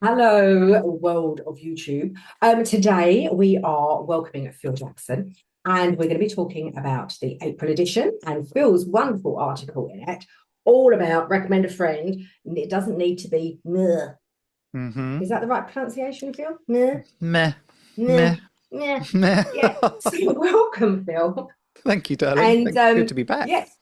Hello, world of YouTube. Today we are welcoming Phil Jackson, and we're going to be talking about the April edition and Phil's wonderful article in it, all about recommend a friend. And it doesn't need to be meh. Mm-hmm. Is that the right pronunciation, Phil? Meh, Meh, meh, meh, meh. meh. Yeah. So welcome, Phil. Thank you, darling. And Good to be back. yes,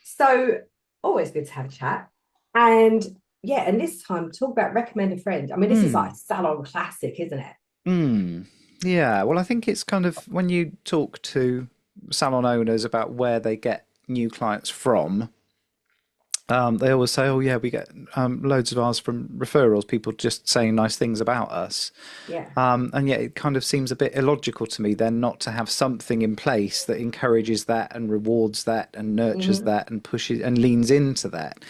so always good to have a chat. And yeah, and this time talk about recommend a friend. I mean, this is like a Mm, salon classic, isn't it? mm. Yeah, well, I think it's kind of when you talk to salon owners about where they get new clients from, they always say, "Oh, yeah, we get loads of ours from referrals, people just saying nice things about us." Yeah. And yet, it kind of seems a bit illogical to me then not to have something in place that encourages that and rewards that and nurtures Hmm. that and pushes and leans into that.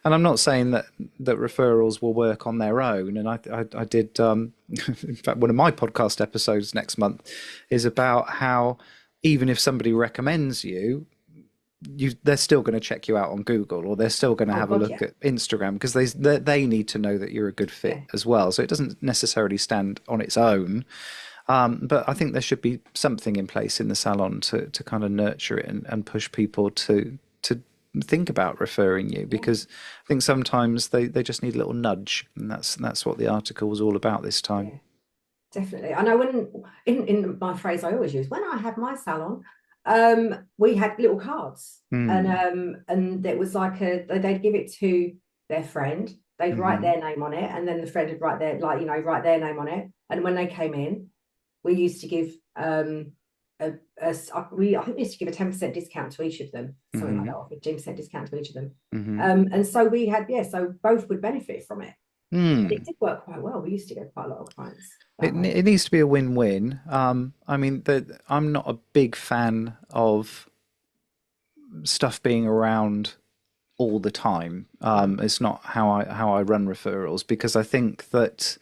And I'm not saying that referrals will work on their own. And I did, in fact, one of my podcast episodes next month is about how even if somebody recommends you, they're still going to check you out on Google, or they're still going to Oh have a God, look yeah. at Instagram because they need to know that you're a good fit Yeah. as well. So it doesn't necessarily stand on its own, but I think there should be something in place in the salon to kind of nurture it and push people to think about referring you, Yeah. because I think sometimes they just need a little nudge, and that's what the article was all about this time. Yeah. Definitely. I know when in my phrase I always use, when I had my salon, we had little cards Hmm. and it was like they'd give it to their friend, they'd write Hmm. their name on it, and then the friend would write their write their name on it. And when they came in, we used to give I think we used to give a 10% discount to each of them, something like Hmm. that, or 15% discount to each of them. Hmm. And so we had, yeah, so both would benefit from it. And it Hmm. did work quite well. We used to get quite a lot of clients It that way. it needs to be a win-win. I mean, I'm not a big fan of stuff being around all the time. Mm. It's not how I run referrals, because I think that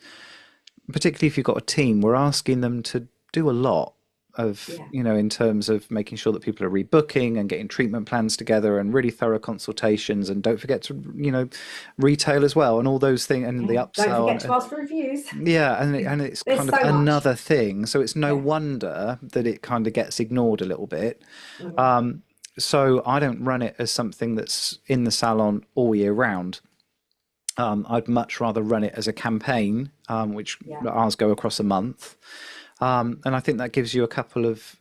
particularly if you've got a team, we're asking them to do a lot of, Yeah. in terms of making sure that people are rebooking and getting treatment plans together and really thorough consultations. And don't forget to, retail as well and all those things and the Yeah. Don't upsell. forget to ask for reviews. Yeah, and it's There's kind of so much. another thing. So it's no Yeah. wonder that it kind of gets ignored a little bit. Mhm. So I don't run it as something that's in the salon all year round. I'd much rather run it as a campaign, which Yeah. ours go across a month. And I think that gives you a couple of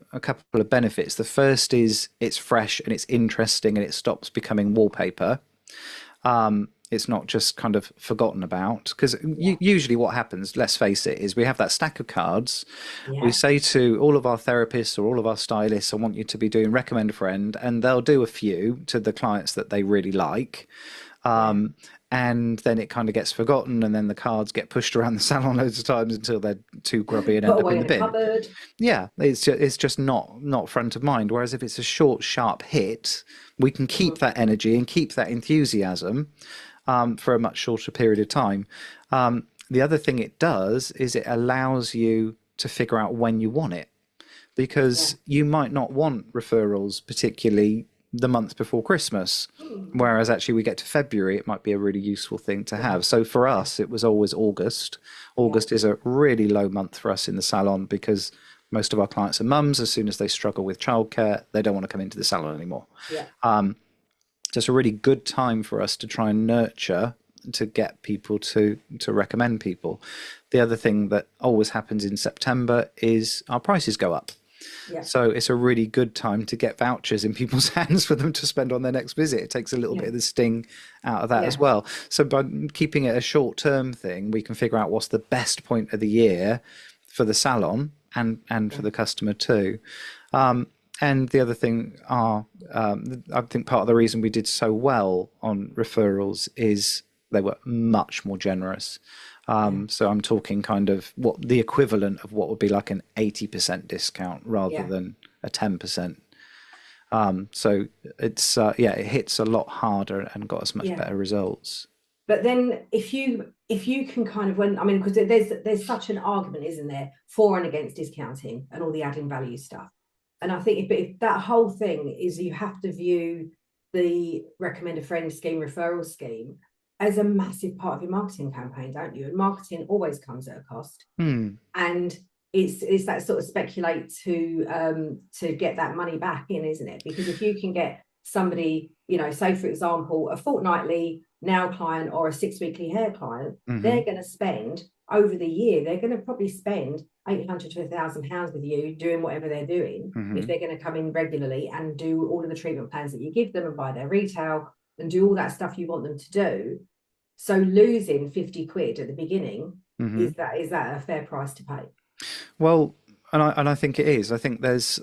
benefits. The first is it's fresh and it's interesting and it stops becoming wallpaper. It's not just kind of forgotten about, because Yeah. usually what happens, let's face it, is we have that stack of cards. We Yeah. say to all of our therapists or all of our stylists, I want you to be doing recommend a friend, and they'll do a few to the clients that they really like. Yeah. And then it kind of gets forgotten, and then the cards get pushed around the salon loads of times until they're too grubby and Put end up away in the in a bin. cupboard. Yeah, it's just not front of mind. Whereas if it's a short, sharp hit, we can keep Mhm. that energy and keep that enthusiasm for a much shorter period of time. The other thing it does is it allows you to figure out when you want it, Yeah. because you might not want referrals particularly the month before Christmas. Mhm. Whereas actually we get to February, it might be a really useful thing to Yeah. have. So for Yeah. us, it was always August. Yeah. August is a really low month for us in the salon because most of our clients are mums. As soon as they struggle with childcare, they don't want to come into the salon anymore. Yeah. So it's a really good time for us to try and nurture, to get people to recommend people. The other thing that always happens in September is our prices go up. Yeah. So it's a really good time to get vouchers in people's hands for them to spend on their next visit. It takes a little bit Yeah. of the sting out of that as Yeah. well. So by keeping it a short term thing, we can figure out what's the best point of the year for the salon and for Yeah. the customer too. And the other thing I think part of the reason we did so well on referrals is they were much more generous. Yeah. So I'm talking kind of what the equivalent of what would be like an 80% discount rather Yeah. than a 10%. So it's yeah, it hits a lot harder and got us much Yeah. better results. But then if you can kind of, when I mean, because there's such an argument, isn't there, for and against discounting and all the adding value stuff. And I think if that whole thing is, you have to view the recommend a friend scheme, referral scheme, as a massive part of your marketing campaign, don't you? And marketing always comes at a cost. Hmm. And it's that sort of speculate to get that money back in, isn't it? Because if you can get somebody, say for example, a fortnightly nail client or a 6 weekly hair client, they're going to spend over the year, they're going to probably spend £800 to £1,000 with you doing whatever they're doing, if they're going to come in regularly and do all of the treatment plans that you give them and buy their retail and do all that stuff you want them to do. So losing 50 quid at the beginning, is that a fair price to pay? Well, and I think it is. I think there's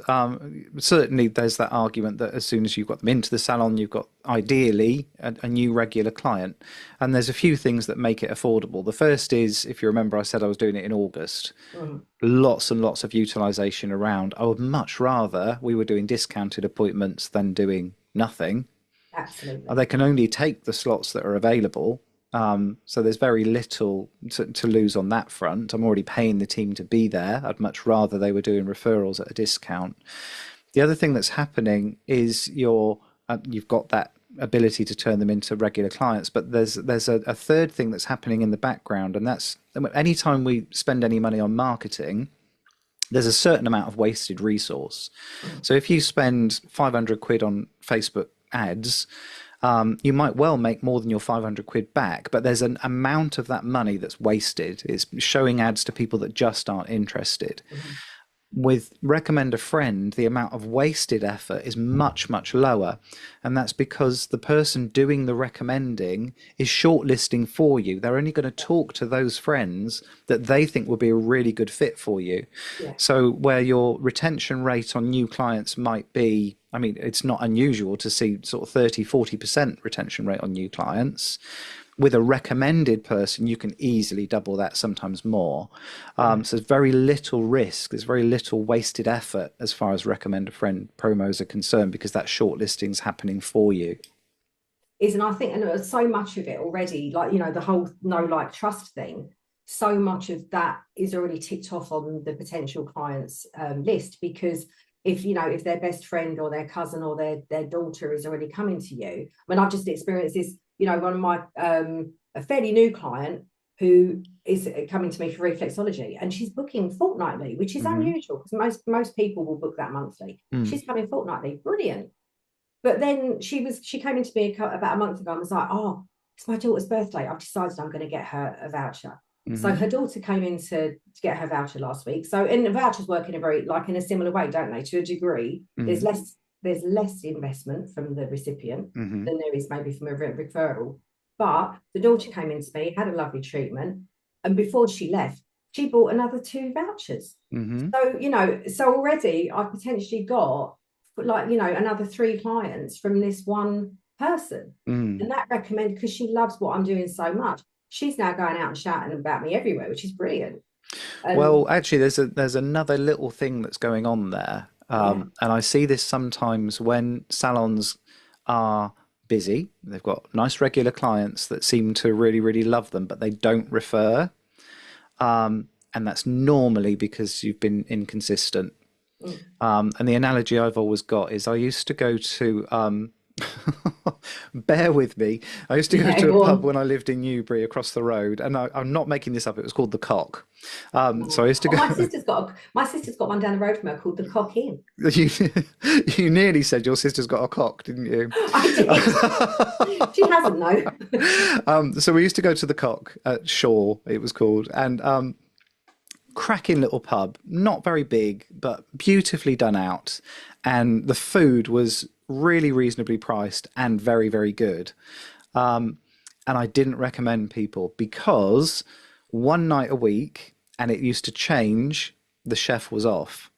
certainly there's that argument that as soon as you've got them into the salon, you've got ideally a new regular client. And there's a few things that make it affordable. The first is, if you remember, I said I was doing it in August. Lots and lots of utilization around. I would much rather we were doing discounted appointments than doing nothing. Absolutely. They can only take the slots that are available. So there's very little to lose on that front. I'm already paying the team to be there. I'd much rather they were doing referrals at a discount. The other thing that's happening is you've got that ability to turn them into regular clients, but there's a third thing that's happening in the background, and that's anytime we spend any money on marketing, there's a certain amount of wasted resource. So if you spend 500 quid on Facebook ads, you might well make more than your 500 quid back, but there's an amount of that money that's wasted. It's showing ads to people that just aren't interested. With recommend a friend, the amount of wasted effort is much, much lower. And that's because the person doing the recommending is shortlisting for you. They're only going to talk to those friends that they think will be a really good fit for you. Yeah. So where your retention rate on new clients might be, I mean, it's not unusual to see sort of 30, 40% retention rate on new clients. With a recommended person, you can easily double that, sometimes more. So there's very little risk. There's very little wasted effort as far as recommend a friend promos are concerned, because that shortlisting is happening for you. And I think, and so much of it already, like, the whole know, like, trust thing, so much of that is already ticked off on the potential clients list, because if their best friend or their cousin or their daughter is already coming to you. I mean, I've just experienced this, one of my a fairly new client who is coming to me for reflexology, and she's booking fortnightly, which is unusual, because most people will book that monthly. She's coming fortnightly, brilliant. But then she came into me about a month ago and was like, oh, it's my daughter's birthday, I've decided I'm going to get her a voucher. So her daughter came in to get her voucher last week. So, and the vouchers work in a similar way, don't they? To a degree, there's less investment from the recipient than there is maybe from a referral. But the daughter came in to me, had a lovely treatment, and before she left, she bought another 2 vouchers. So already I've potentially got another 3 clients from this one person, and that recommended, because she loves what I'm doing so much. She's now going out and shouting about me everywhere, which is brilliant. Well, actually, there's another little thing that's going on there. And I see this sometimes when salons are busy. They've got nice regular clients that seem to really, really love them, but they don't refer. And that's normally because you've been inconsistent. And the analogy I've always got is I used to go to bear with me. I used to go to a pub when I lived in Newbury across the road, and I'm not making this up. It was called the Cock. So I used to go. My sister's got one down the road from her called the Cock Inn. You nearly said your sister's got a cock, didn't you? I did. She hasn't, no. So we used to go to the Cock at Shaw, it was called, and cracking little pub, not very big, but beautifully done out, and the food was really reasonably priced and very, very good. And I didn't recommend people because one night a week, and it used to change, the chef was off,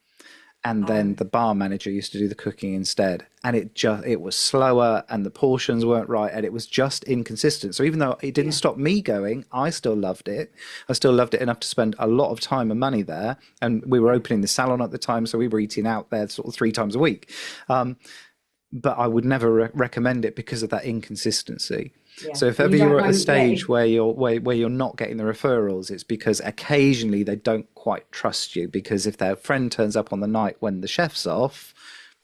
and then the bar manager used to do the cooking instead, and it was slower, and the portions weren't right, and it was just inconsistent. So even though it didn't stop me going, I still loved it. I still loved it enough to spend a lot of time and money there, and we were opening the salon at the time, so we were eating out there sort of 3 times a week. But I would never recommend it because of that inconsistency. So if ever you're at a stage where you're not getting the referrals, it's because occasionally they don't quite trust you, because if their friend turns up on the night when the chef's off,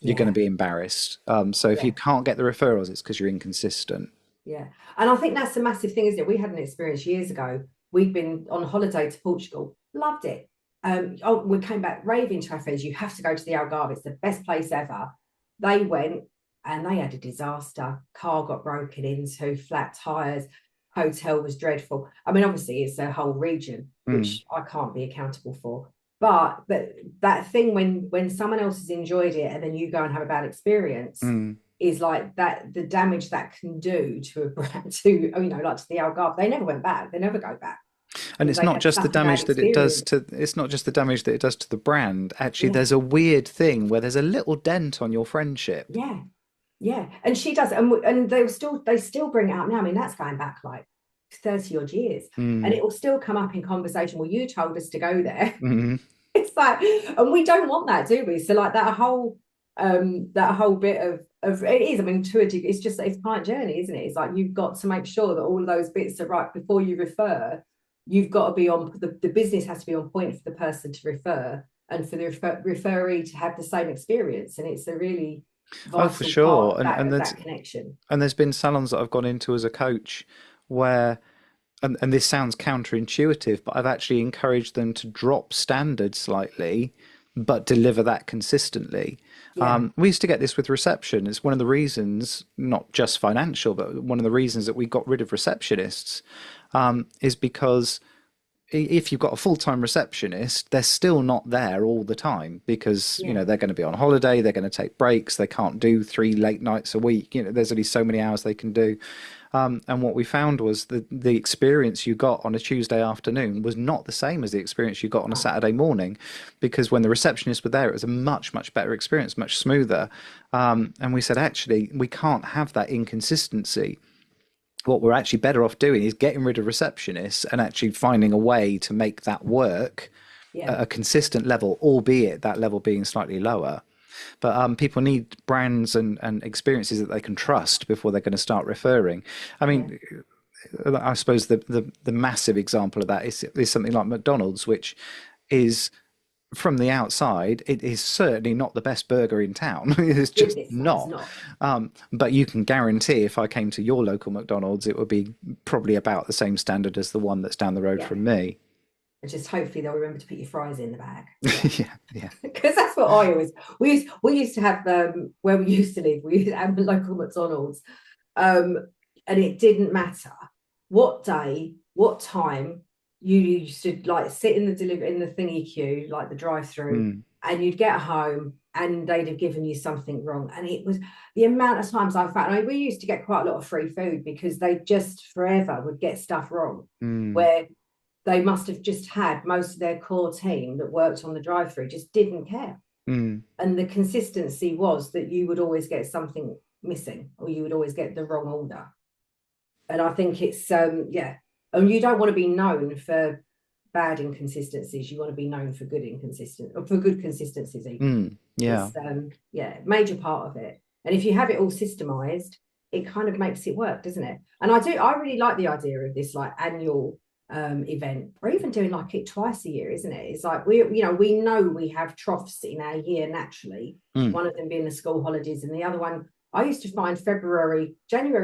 you're going to be embarrassed. So if you can't get the referrals, it's because you're inconsistent. Yeah. And I think that's a massive thing, isn't it? We had an experience years ago. We'd been on holiday to Portugal, loved it. We came back raving to our friends, you have to go to the Algarve, it's the best place ever. They went and they had a disaster. Car got broken into, flat tires, hotel was dreadful. I mean, obviously, it's a whole region, which I can't be accountable for. But that thing when someone else has enjoyed it and then you go and have a bad experience, is like that, the damage that can do to a brand, to like to the Algarve. They never went back. They never go back. And it's They not had just the such a bad damage that it does experience. to, it's not just the damage that it does to the brand. Actually, Yeah, there's a weird thing where there's a little dent on your friendship. yeah, yeah. And she does, and they still bring it out now. I mean, that's going back like 30 odd years, and it will still come up in conversation. Well, you told us to go there. It's like, and we don't want that, do we? So like that whole bit of it is, I mean, to a degree, it's just, it's client journey, isn't it? It's like you've got to make sure that all of those bits are right before you refer. You've got to be on, the business has to be on point for the person to refer, and for the referee to have the same experience. And it's a really Oh, for vital part sure. of that connection. And there's been salons that I've gone into as a coach where, and this sounds counterintuitive, but I've actually encouraged them to drop standards slightly, but deliver that consistently. Yeah. We used to get this with reception. It's one of the reasons, not just financial, but one of the reasons that we got rid of receptionists, is because if you've got a full-time receptionist, they're still not there all the time because, Yeah. they're going to be on holiday, they're going to take breaks, they can't do 3 late nights a week. There's only so many hours they can do. And what we found was that the experience you got on a Tuesday afternoon was not the same as the experience you got on a Saturday morning, because when the receptionists were there, it was a much, much better experience, much smoother. And we said, actually, we can't have that inconsistency. What we're actually better off doing is getting rid of receptionists and actually finding a way to make that work Yeah. at a consistent level, albeit that level being slightly lower. But people need brands and experiences that they can trust before they're going to start referring. I mean, I suppose the massive example of that is something like McDonald's, which is, from the outside, it is certainly not the best burger in town. It's just Goodness, no, it's not. not. But you can guarantee if I came to your local McDonald's, it would be probably about the same standard as the one that's down the road Yeah. from me. Just hopefully they'll remember to put your fries in the bag. Yeah, yeah. Because that's what I always, we used to have where we used to live, we used to have a local McDonald's, and it didn't matter what day, what time, you used to like sit in the thingy queue, like the drive-through, and you'd get home and they'd have given you something wrong. And it was the amount of times I found, I mean, we used to get quite a lot of free food because they just forever would get stuff wrong, where they must have just had most of their core team that worked on the drive-through just didn't care. And the consistency was that you would always get something missing, or you would always get the wrong order. And I think it's and you don't want to be known for bad inconsistencies. You want to be known for good consistencies even. Yeah. It's major part of it. And if you have it all systemized, it kind of makes it work, doesn't it? And I really like the idea of this like annual event, or even doing like it twice a year, isn't it? It's like we know we have troughs in our year naturally, one of them being the school holidays, and the other one, I used to find January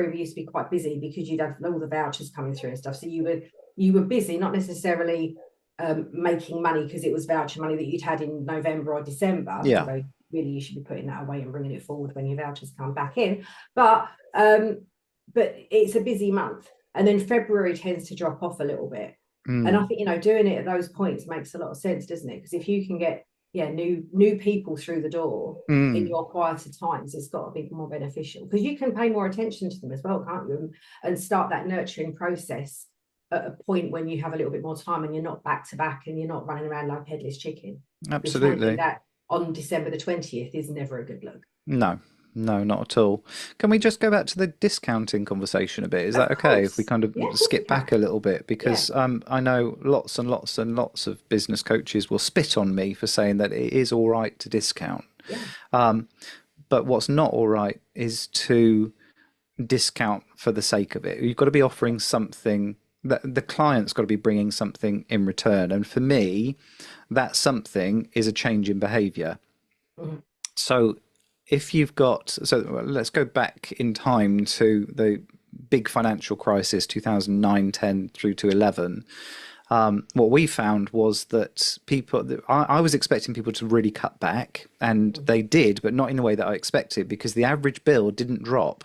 we used to be quite busy because you'd have all the vouchers coming through and stuff, so you were busy, not necessarily making money because it was voucher money that you'd had in November or December. Although really you should be putting that away and bringing it forward when your vouchers come back in, but it's a busy month. And then February tends to drop off a little bit. And I think, doing it at those points makes a lot of sense, doesn't it? Because if you can get new people through the door in your quieter times, it's got to be more beneficial, because you can pay more attention to them as well, can't you? And start that nurturing process at a point when you have a little bit more time and you're not back to back and you're not running around like headless chicken. Absolutely. That on December the 20th is never a good look. No, not at all. Can we just go back to the discounting conversation a bit? Is that okay if we kind of skip back a little bit? Because I know lots and lots and lots of business coaches will spit on me for saying that it is all right to discount. But what's not all right is to discount for the sake of it. You've got to be offering something, that the client's got to be bringing something in return. And for me, that something is a change in behavior. So if you've got, let's go back in time to the big financial crisis, 2009, 10 through to 11, what we found was that I was expecting people to really cut back, and they did, but not in the way that I expected, because the average bill didn't drop,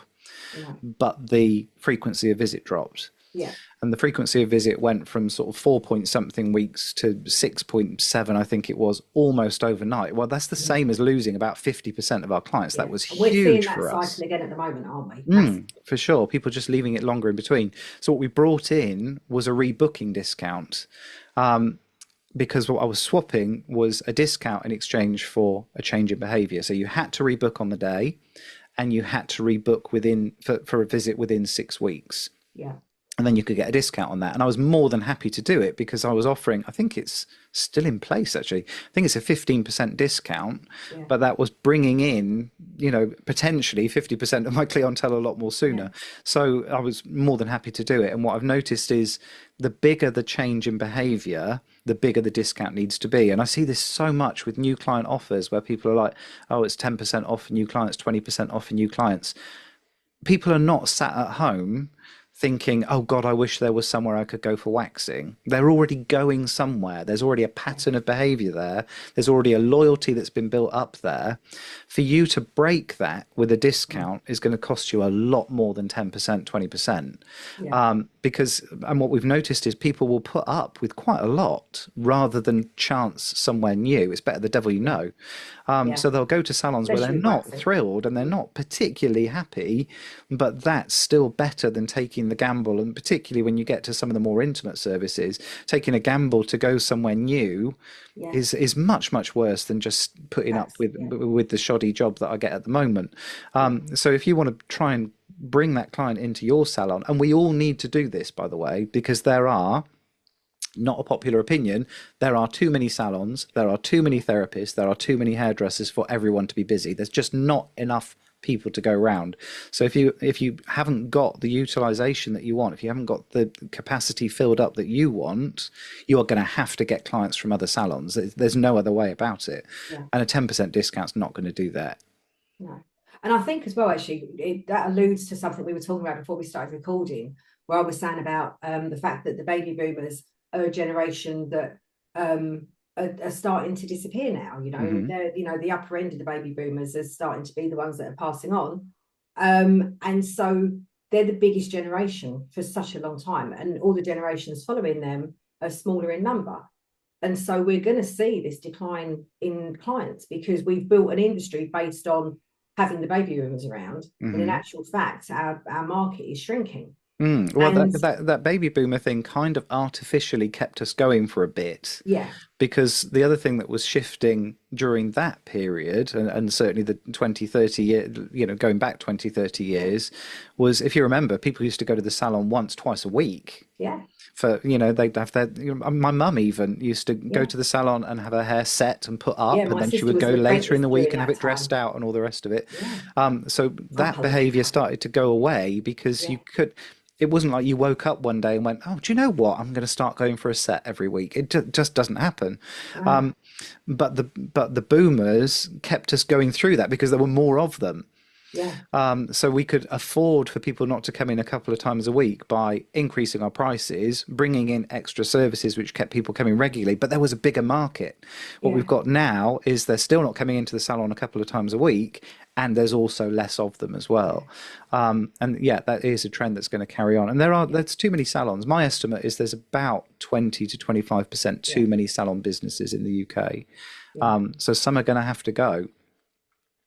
but the frequency of visit dropped. Yeah. And the frequency of visit went from sort of 4 point something weeks to 6.7, I think it was, almost overnight. Well, that's the same as losing about 50% of our clients. That was We're seeing huge that for us. cycle again at the moment, aren't we? For sure. People just leaving it longer in between. So what we brought in was a rebooking discount. Because what I was swapping was a discount in exchange for a change in behavior. So you had to rebook on the day, and you had to rebook for a visit within 6 weeks. Yeah. And then you could get a discount on that. And I was more than happy to do it, because I was offering, I think it's still in place actually, I think it's a 15% discount, but that was bringing in, potentially 50% of my clientele a lot more sooner. So I was more than happy to do it. And what I've noticed is the bigger the change in behavior, the bigger the discount needs to be. And I see this so much with new client offers, where people are like, oh, it's 10% off for new clients, 20% off for new clients. People are not sat at home thinking, oh God, I wish there was somewhere I could go for waxing. They're already going somewhere. There's already a pattern of behavior there. There's already a loyalty that's been built up there. For you to break that with a discount is going to cost you a lot more than 10%, 20%. Because what we've noticed is people will put up with quite a lot rather than chance somewhere new. It's better the devil you know. So they'll go to salons where they're not thrilled and they're not particularly happy, but that's still better than taking the gamble. And particularly when you get to some of the more intimate services, taking a gamble to go somewhere new is much, much worse than just putting up with the shoddy job that I get at the moment. So if you want to try and bring that client into your salon, and we all need to do this, by the way, because there are, not a popular opinion, there are too many salons, there are too many therapists, there are too many hairdressers for everyone to be busy. There's just not enough people to go around. So if you haven't got the utilization that you want, if you haven't got the capacity filled up that you want, you are going to have to get clients from other salons. There's no other way about it. And a 10% discount's not going to do that. No. And I think as well, actually, that alludes to something we were talking about before we started recording, where I was saying about the fact that the baby boomers are a generation that are starting to disappear now. They're, the upper end of the baby boomers are starting to be the ones that are passing on. And so they're the biggest generation for such a long time. And all the generations following them are smaller in number. And so we're going to see this decline in clients, because we've built an industry based on having the baby boomers around. And in actual fact, our market is shrinking. Well, that baby boomer thing kind of artificially kept us going for a bit. Because the other thing that was shifting during that period, and certainly the 20, 30 years, going back 20, 30 years, was, if you remember, people used to go to the salon once, twice a week. For, they'd have their, my mum even used to go to the salon and have her hair set and put up, and then she would go later in the week and have it dressed out and all the rest of it. So that behavior started to go away, because it wasn't like you woke up one day and went, oh, do you know what? I'm going to start going for a set every week. It just doesn't happen. But the boomers kept us going through that, because there were more of them. So we could afford for people not to come in a couple of times a week by increasing our prices, bringing in extra services, which kept people coming regularly. But there was a bigger market. What we've got now is they're still not coming into the salon a couple of times a week, and there's also less of them as well. That is a trend that's going to carry on. And there's too many salons. My estimate is there's about 20 to 25% too many salon businesses in the UK. So some are going to have to go.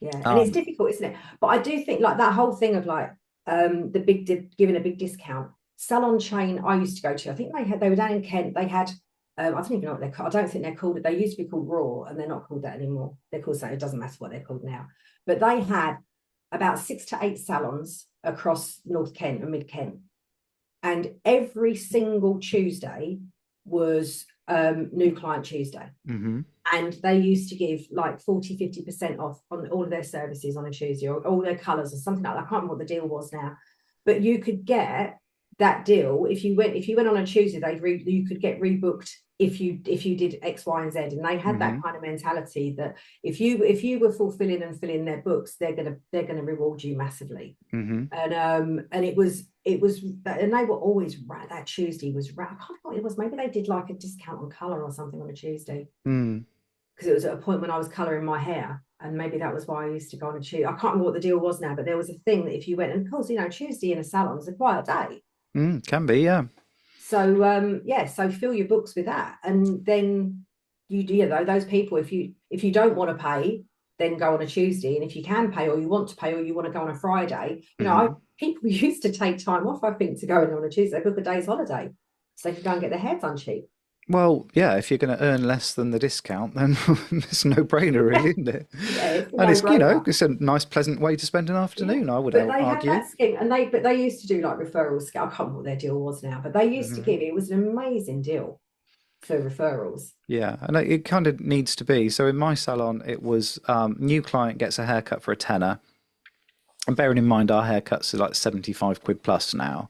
And it's difficult, isn't it? But I do think, like, that whole thing of like giving a big discount. Salon chain I used to go to, I think they were down in Kent. They had I don't even know what they're called. I don't think they're called. They used to be called Raw, and they're not called that anymore. They're called something. It doesn't matter what they're called now. But they had about 6 to 8 salons across North Kent and Mid Kent, and every single Tuesday was new client Tuesday. And they used to give like 40-50% off on all of their services on a Tuesday, or all their colours or something like that. I can't remember what the deal was now, but you could get that deal if you went on a Tuesday. You could get rebooked if you did X, Y, and Z. And they had that kind of mentality that if you were fulfilling and filling their books, they're gonna reward you massively. And it was it was, and they were always that Tuesday was I can't remember what it was. Maybe they did like a discount on colour or something on a Tuesday. Mm. Because it was at a point when I was colouring my hair, and maybe that was why I used to go on a Tuesday. I can't remember what the deal was now, but there was a thing that if you went, and of course, Tuesday in a salon is a quiet day. Can be, yeah. So yeah, so fill your books with that, and then those people, if you don't want to pay, then go on a Tuesday, and if you can pay, or you want to pay, or you want to go on a Friday, people used to take time off, I think, to go in on a Tuesday, book a day's holiday, so they could go and get their hair done cheap. Well, yeah, if you're going to earn less than the discount, then it's a no-brainer, really, isn't it? Yeah, it's a And no-brainer. it's a nice, pleasant way to spend an afternoon, I would But they had argue. that scheme, and they used to do like referrals. I can't remember what their deal was now, but they used to give it was an amazing deal for referrals. Yeah, and it kind of needs to be. So in my salon, it was new client gets a haircut for a tenner. And bearing in mind, our haircuts are like 75 quid plus now.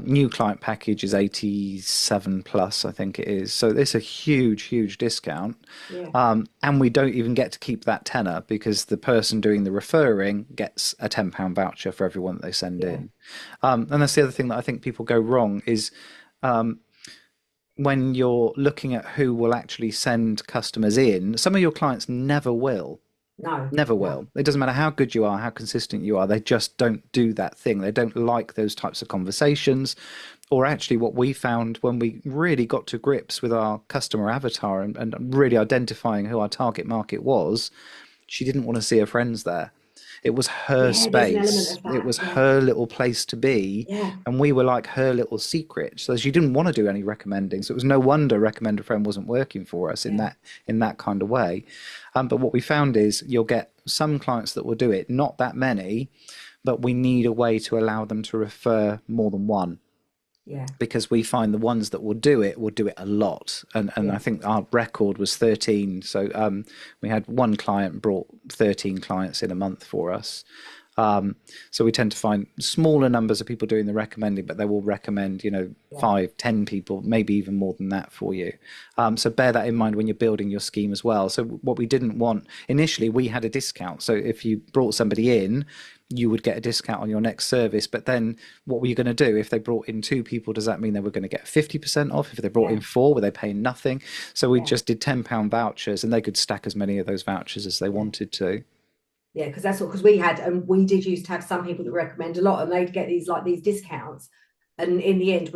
New client package is 87 plus, I think it is. So it's a huge, huge discount. Yeah. And we don't even get to keep that tenner because the person doing the referring gets a £10 voucher for everyone that they send in. And that's the other thing that I think people go wrong is when you're looking at who will actually send customers in, some of your clients never will. No. Never No. will. It doesn't matter how good you are, how consistent you are. They just don't do that thing. They don't like those types of conversations. Or actually, what we found when we really got to grips with our customer avatar and really identifying who our target market was, she didn't want to see her friends there. It was her Yeah, there's an element space. of It that. was Yeah. her little place to be. Yeah. And we were like her little secret. So she didn't want to do any recommending. So it was no wonder Recommend a Friend wasn't working for us in that kind of way. But what we found is you'll get some clients that will do it, not that many, but we need a way to allow them to refer more than one. Yeah. Because we find the ones that will do it a lot, and I think our record was 13. So we had one client brought 13 clients in a month for us. So we tend to find smaller numbers of people doing the recommending, but they will recommend 5-10 people, maybe even more than that for you. So bear that in mind when you're building your scheme as well. So what we didn't want initially, we had a discount. So if you brought somebody in, you would get a discount on your next service. But then what were you going to do? If they brought in 2 people, does that mean they were going to get 50% off? If they brought in 4, were they paying nothing? So we just did £10 vouchers, and they could stack as many of those vouchers as they wanted to. Yeah, because that's what, because we had, and we did used to have some people that recommend a lot, and they'd get these discounts. And in the end,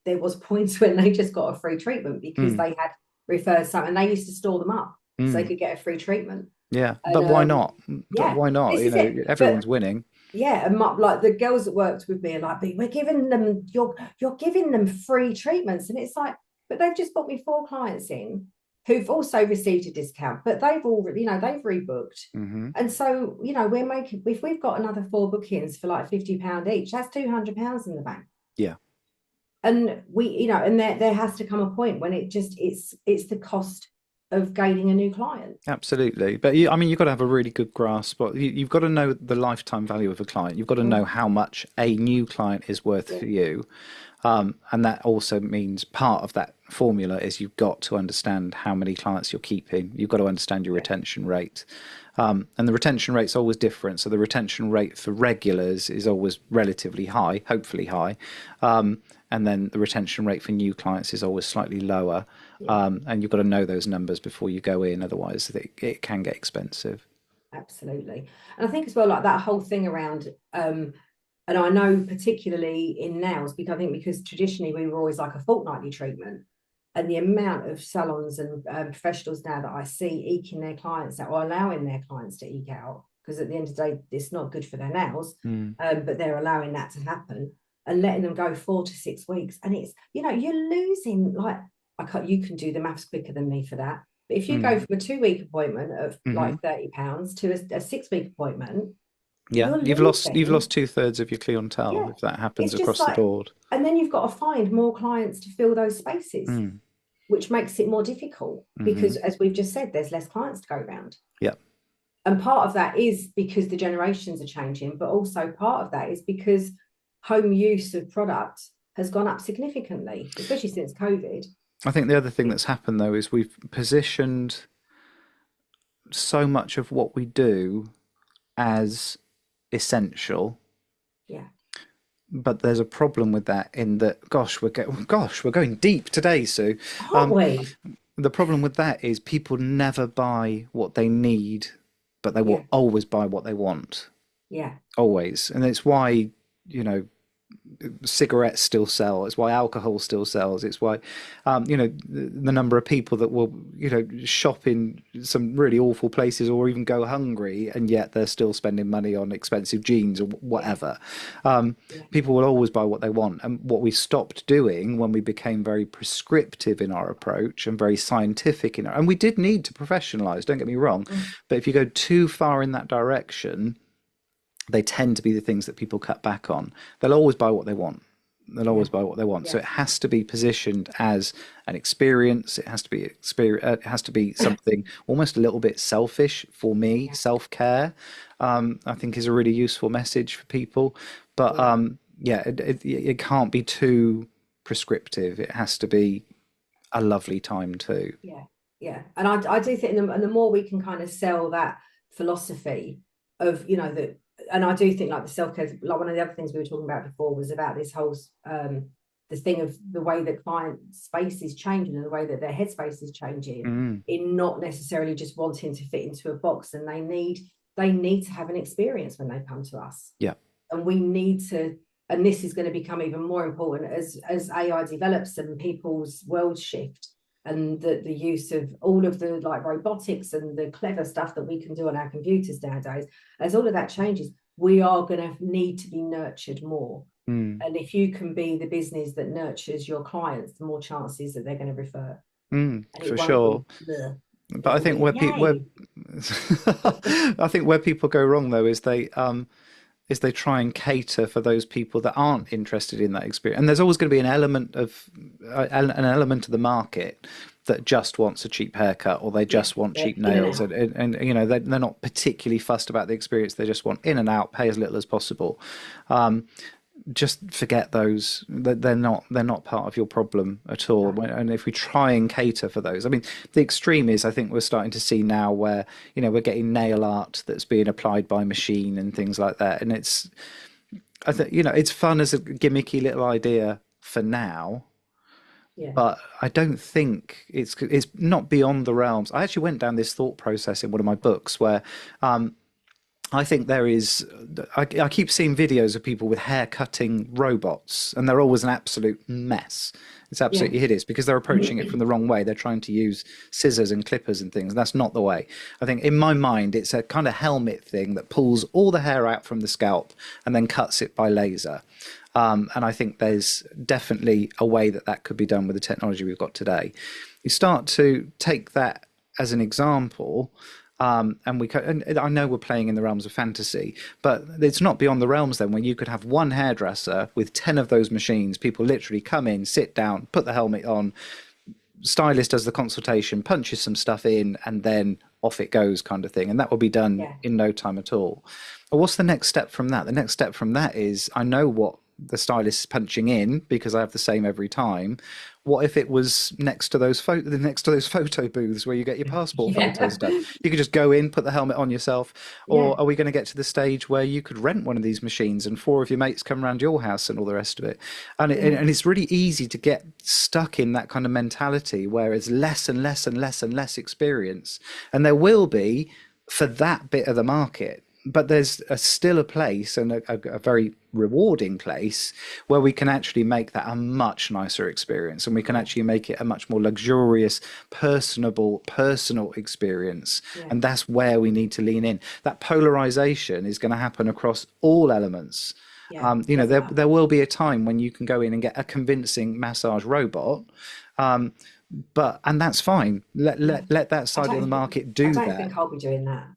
there was points when they just got a free treatment because they had referred some, and they used to store them up so they could get a free treatment. Yeah, And, but why not? Yeah, Why not? this is it. Everyone's winning. Yeah, and like the girls that worked with me are like, we're giving them you're giving them free treatments, and it's like, but they've just got me 4 clients in who've also received a discount, but they've already, they've rebooked, and so we're making, if we've got another 4 bookings for like £50 each, that's £200 in the bank. Yeah. And we, and there has to come a point when it's the cost of gaining a new client. Absolutely. But you've got to have a really good grasp. But you've got to know the lifetime value of a client. You've got to know how much a new client is worth for you. And that also means part of that formula is you've got to understand how many clients you're keeping. You've got to understand your retention rate. And the retention rate's always different. So the retention rate for regulars is always relatively high, hopefully high. And then the retention rate for new clients is always slightly lower. And you've got to know those numbers before you go in. Otherwise, it can get expensive. Absolutely. And I think as well, like that whole thing around, and I know particularly in nails, because traditionally we were always like a fortnightly treatment, and the amount of salons and professionals now that I see eking their clients out, or allowing their clients to eke out, because at the end of the day, it's not good for their nails, but they're allowing that to happen and letting them go 4 to 6 weeks. And it's, you're losing, like, you can do the maths quicker than me for that. But if you go from a 2-week appointment of like £30 to a 6-week appointment, yeah, you've lost 2/3 of your clientele if that happens it's just across the board. And then you've got to find more clients to fill those spaces, which makes it more difficult because, as we've just said, there's less clients to go around. Yeah. And part of that is because the generations are changing, but also part of that is because home use of product has gone up significantly, especially since COVID. I think the other thing that's happened though is we've positioned so much of what we do as essential Yeah. but there's a problem with that in that, we're going deep today, Sue. Aren't we? The problem with that is people never buy what they need, but they Yeah, will always buy what they want. yeah, Always. And it's why, you know, cigarettes still sell. It's why alcohol still sells. It's why, the number of people that will, shop in some really awful places or even go hungry, and yet they're still spending money on expensive jeans or yeah, whatever. yeah, People will always buy what they want. And what we stopped doing when we became very prescriptive in our approach and very scientific and we did need to professionalize, don't get me wrong, mm, but if you go too far in that direction, they tend to be the things that people cut back on. They'll always buy what they want. They'll yeah, always buy what they want. So yeah, it has to be positioned as an experience. It has to be it has to be something almost a little bit selfish for me. yeah, Self-care, I think, is a really useful message for people. But yeah, yeah, it can't be too prescriptive. It has to be a lovely time too. yeah, yeah. And I do think, and the more we can kind of sell that philosophy of, that, and I do think like the self-care, like one of the other things we were talking about before was about this whole the thing of the way that client space is changing and the way that their headspace is changing, Mm, in not necessarily just wanting to fit into a box, and they need to have an experience when they come to us, yeah. and we need to, and this is going to become even more important as AI develops and people's worlds shift, and the use of all of the like robotics and the clever stuff that we can do on our computers nowadays. As all of that changes, we are going to need to be nurtured more. Mm, And if you can be the business that nurtures your clients, the more chances that they're going to refer, and it for won't sure. be bleh. But It I will think be where yay. I think where people go wrong though is they try and cater for those people that aren't interested in that experience. And there's always going to be an element of the market that just wants a cheap haircut, or they Yeah, just want they're cheap in and nails, out. and they're not particularly fussed about the experience. They just want in and out, pay as little as possible. Just forget those. They're not part of your problem at all. No. And if we try and cater for those, I mean, the extreme is, I think we're starting to see now where we're getting nail art that's being applied by machine and things like that, and I think it's fun as a gimmicky little idea for now, Yeah, but I don't think it's not beyond the realms. I actually went down this thought process in one of my books where I think there is. I keep seeing videos of people with hair cutting robots, and they're always an absolute mess. It's yeah, absolutely hideous because they're approaching it from the wrong way. They're trying to use scissors and clippers and things. That's not the way. I think in my mind, it's a kind of helmet thing that pulls all the hair out from the scalp and then cuts it by laser. And I think there's definitely a way that that could be done with the technology we've got today. You start to take that as an example, and I know we're playing in the realms of fantasy, but it's not beyond the realms then when you could have one hairdresser with 10 of those machines. People literally come in, sit down, put the helmet on, stylist does the consultation, punches some stuff in, and then off it goes, kind of thing. And that will be done yeah, in no time at all. But what's the next step from that? The next step from that is I know what the stylist is punching in because I have the same every time. What if it was next to those photo booths where you get your passport photos done? yeah, You could just go in, put the helmet on yourself. yeah, Or are we going to get to the stage where you could rent one of these machines and four of your mates come around your house and all the rest of it? yeah, And it's really easy to get stuck in that kind of mentality where it's less and less and less and less experience. And there will be for that bit of the market. But there's still a place, and a very rewarding place, where we can actually make that a much nicer experience, and we can yeah, actually make it a much more luxurious, personal experience. yeah, And that's where we need to lean in. That polarization is going to happen across all elements. yeah. There's that. There will be a time when you can go in and get a convincing massage robot, and that's fine. Yeah. Let that I side of the don't think market I do don't that. think I'll be doing that.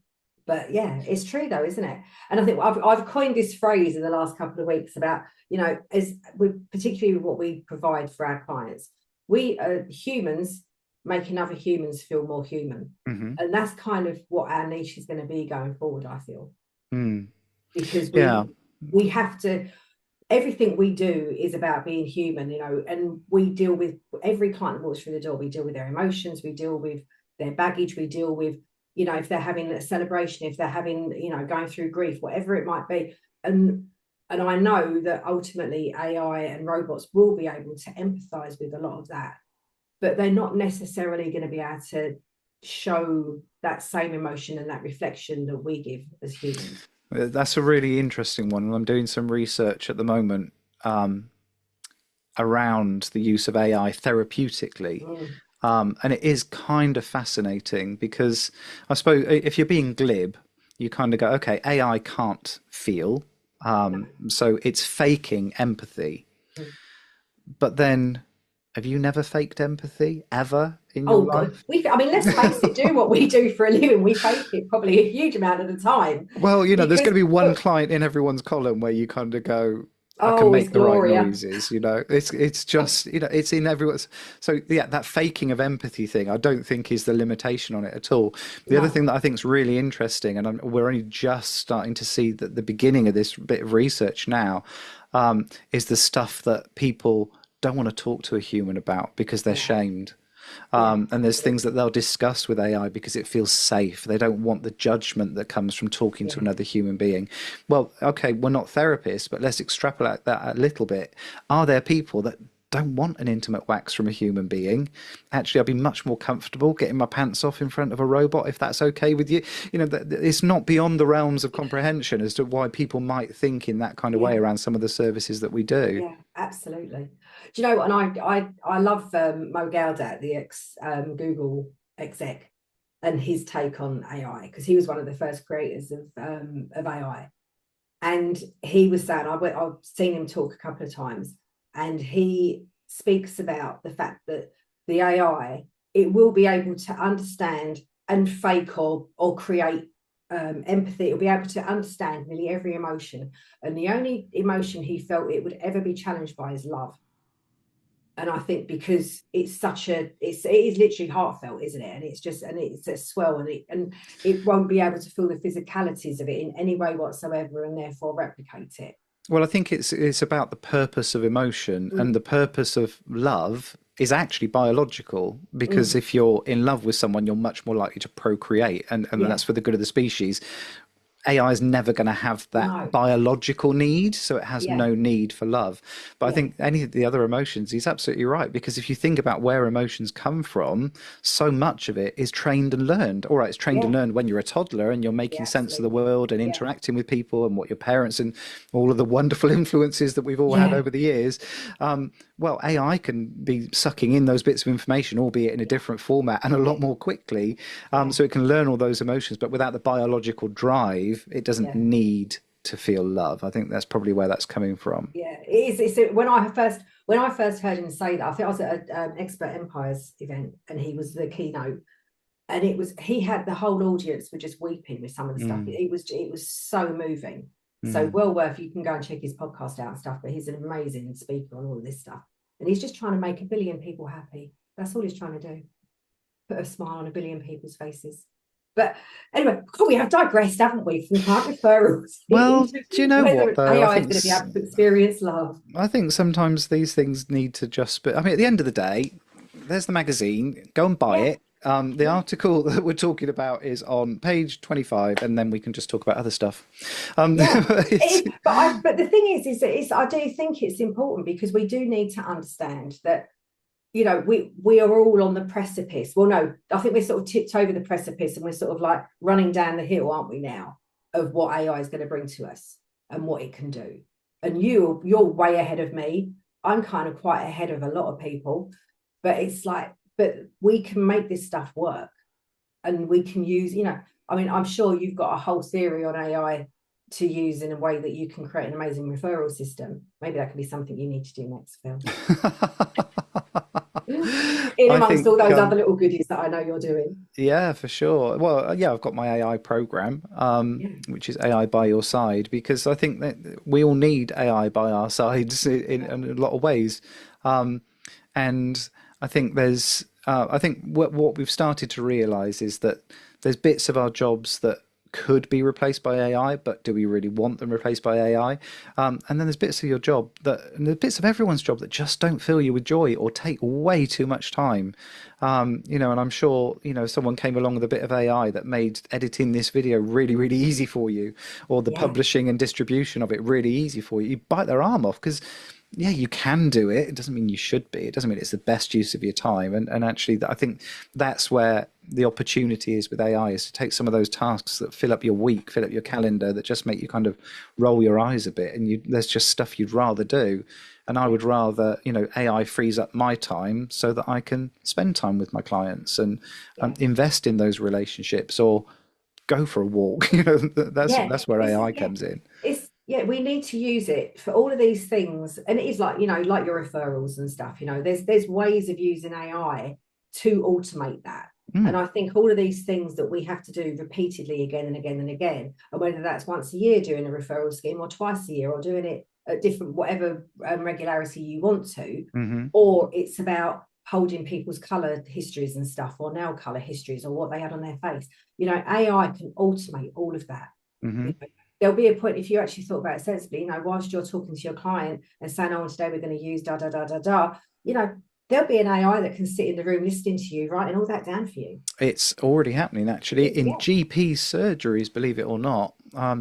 But yeah, it's true though, isn't it? And I think I've coined this phrase in the last couple of weeks about, as we, particularly with what we provide for our clients, we are humans making other humans feel more human. Hmm. And that's kind of what our niche is going to be going forward, I feel. Mm. Because Yeah. we have to, everything we do is about being human, and we deal with every client that walks through the door. We deal with their emotions, we deal with their baggage, we deal with, if they're having a celebration, if they're having, going through grief, whatever it might be. And And I know that ultimately AI and robots will be able to empathize with a lot of that, but they're not necessarily going to be able to show that same emotion and that reflection that we give as humans. That's a really interesting one, and I'm doing some research at the moment around the use of AI therapeutically. Mm, And it is kind of fascinating because I suppose if you're being glib, you kind of go, okay, AI can't feel, no. so it's faking empathy. Mm. But then, have you never faked empathy ever in your Oh God, life? I mean, let's face it, do what we do for a living, we fake it probably a huge amount of the time Well, there's because, going to be one client in everyone's column where you kind of go, I can oh, it's make the right Gloria. noises, It's just, it's in everyone's. So yeah, that faking of empathy thing, I don't think is the limitation on it at all. The other No, thing that I think is really interesting, and we're only just starting to see that the beginning of this bit of research now, is the stuff that people don't want to talk to a human about because they're yeah, shamed. yeah, And there's things absolutely. that they'll discuss with AI because it feels safe. They don't want the judgment that comes from talking to Yeah, another human being. Well, okay, we're not therapists, but let's extrapolate that a little bit. Are there people that don't want an intimate wax from a human being? Actually, I'd be much more comfortable getting my pants off in front of a robot if that's okay with you. It's not beyond the realms of comprehension as to why people might think in that kind of way yeah. around some of the services that we do. Yeah, absolutely. Do you know, and I love Mo Gaudat, the ex Google exec, and his take on AI because he was one of the first creators of AI, and he was saying I've seen him talk a couple of times, and he speaks about the fact that the AI, it will be able to understand and fake or create empathy. It'll be able to understand nearly every emotion, and the only emotion he felt it would ever be challenged by is love. And I think because it's such a it is literally heartfelt, isn't it? And it's just, and it's a swell, and it won't be able to feel the physicalities of it in any way whatsoever, and therefore replicate it. Well, I think it's about the purpose of emotion, and Mm, the purpose of love is actually biological, because mm, if you're in love with someone, you're much more likely to procreate, and yeah, that's for the good of the species. AI is never going to have that no, biological need, so it has yeah, no need for love. But I yeah, think any of the other emotions, he's absolutely right, because if you think about where emotions come from, so much of it is trained and learned. All right, it's trained and yeah, learned when you're a toddler and you're yeah, making sense of the absolutely, world and yeah, interacting with people and what your parents and all of the wonderful influences that we've all had yeah, over the years. Well, AI can be sucking in those bits of information, albeit in a yeah, different format and a yeah, lot more quickly. yeah, So it can learn all those emotions, but without the biological drive, it doesn't yeah. need to feel love. I think that's probably where that's coming from. Yeah, it is. It's when I first heard him say that. I think I was at an Expert Empires event, and he was the keynote, and he had the whole audience were just weeping with some of the stuff. Mm, It was so moving. So mm. well worth, you can go and check his podcast out and stuff. But he's an amazing speaker on all of this stuff, and he's just trying to make a billion people happy. That's all he's trying to do. Put a smile on a billion people's faces. But anyway, we have digressed, haven't we, from client referrals Well, into do you know what whether though? AI is going to be able to experience love. I think sometimes these things need to just be. I mean, at the end of the day, there's the magazine. Go and buy Yeah, it. The yeah, article that we're talking about is on page 25, and then we can just talk about other stuff. yeah. It's, But the thing is that I do think it's important because we do need to understand that we are all on the precipice. Well, no, I think we're sort of tipped over the precipice, and we're sort of like running down the hill, aren't we now, of what AI is going to bring to us and what it can do. And you're way ahead of me. I'm kind of quite ahead of a lot of people, but it's like, but we can make this stuff work, and we can use, I mean, I'm sure you've got a whole theory on AI to use in a way that you can create an amazing referral system. Maybe that could be something you need to do next, Phil. In I amongst all think, those other little goodies that I know you're doing. yeah, for sure. Well, yeah, I've got my AI program, Yeah, which is AI by your side, because I think that we all need AI by our sides yeah, in a lot of ways. And I think what we've started to realize is that there's bits of our jobs that could be replaced by AI, but do we really want them replaced by AI? And then there's bits of your job and there's bits of everyone's job that just don't fill you with joy or take way too much time. And I'm sure, someone came along with a bit of AI that made editing this video really, really easy for you, or the Yeah, publishing and distribution of it really easy for you. You bite their arm off because yeah, you can do it. It doesn't mean you should be. It doesn't mean it's the best use of your time. And actually, I think that's where the opportunity is with AI, is to take some of those tasks that fill up your week, fill up your calendar, that just make you kind of roll your eyes a bit. And there's just stuff you'd rather do. And I would rather, AI frees up my time so that I can spend time with my clients and yeah, invest in those relationships or go for a walk. yeah. That's where This is AI yeah. comes in. It's yeah. We need to use it for all of these things, and it is like like your referrals and stuff. There's ways of using AI to automate that. And Mm, I think all of these things that we have to do repeatedly again and again and again, and whether that's once a year doing a referral scheme or twice a year or doing it at different whatever regularity you want to, hmm or it's about holding people's color histories and stuff or nail color histories or what they had on their face. AI can automate all of that. hmm There'll be a point if you actually thought about it sensibly, whilst you're talking to your client and saying, oh, today we're going to use da da da da da, there'll be an AI that can sit in the room listening to you, writing all that down for you. It's already happening actually in Yeah, GP surgeries, believe it or not.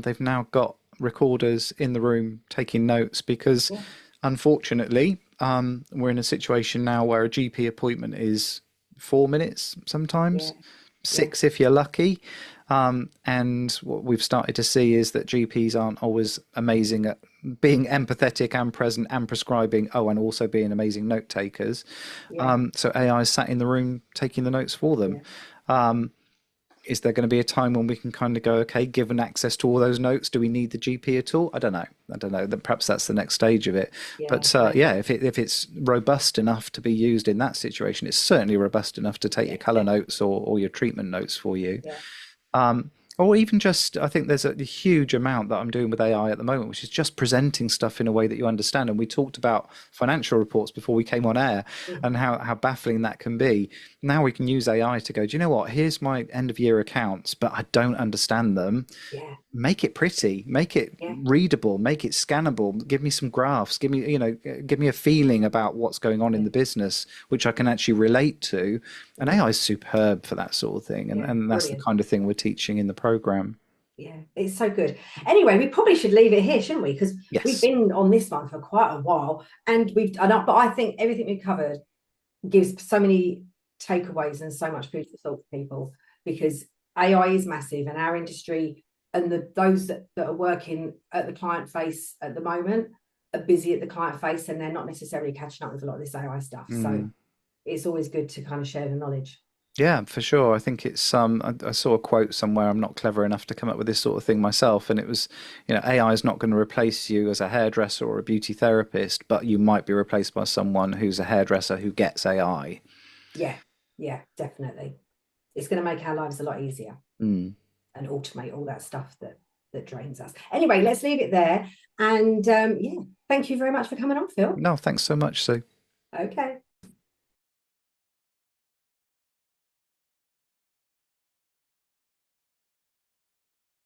They've now got recorders in the room taking notes because, yeah, unfortunately, we're in a situation now where a GP appointment is 4 minutes yeah, sometimes, yeah, 6 if you're lucky. And what we've started to see is that GPs aren't always amazing at being empathetic and present and prescribing, and also being amazing note takers. yeah, So AI is sat in the room taking the notes for them. yeah, Is there going to be a time when we can kind of go, okay, given access to all those notes, do we need the GP at all? I don't know. That perhaps that's the next stage of it. yeah, But yeah, maybe. if it's robust enough to be used in that situation, it's certainly robust enough to take Yeah, your color notes or your treatment notes for you. yeah, Or even just, I think there's a huge amount that I'm doing with AI at the moment, which is just presenting stuff in a way that you understand. And we talked about financial reports before we came on air mm, and how baffling that can be. Now we can use AI to go, do you know what? Here's my end of year accounts, but I don't understand them. yeah, Make it pretty, make it yeah, readable, make it scannable, give me some graphs, give me a feeling about what's going on in yeah, the business which I can actually relate to. And yeah, AI is superb for that sort of thing, and yeah, that's the brilliant. kind of thing we're teaching in the program. Yeah, it's so good. Anyway, we probably should leave it here, shouldn't we? Because we've Yes. been on this one for quite a while, and but I think everything we've covered gives so many takeaways and so much food for thought for people, because AI is massive, and our industry and those that are working at the client face at the moment are busy at the client face, and they're not necessarily catching up with a lot of this AI stuff. So Mm. it's always good to kind of share the knowledge. Yeah, for sure. I think it's I saw a quote somewhere. I'm not clever enough to come up with this sort of thing myself, and it was, AI is not going to replace you as a hairdresser or a beauty therapist, but you might be replaced by someone who's a hairdresser who gets AI. Yeah, yeah, definitely. It's going to make our lives a lot easier Mm. and automate all that stuff that drains us. Anyway, let's leave it there. And yeah, thank you very much for coming on, Phil. No, thanks so much, Sue. Okay.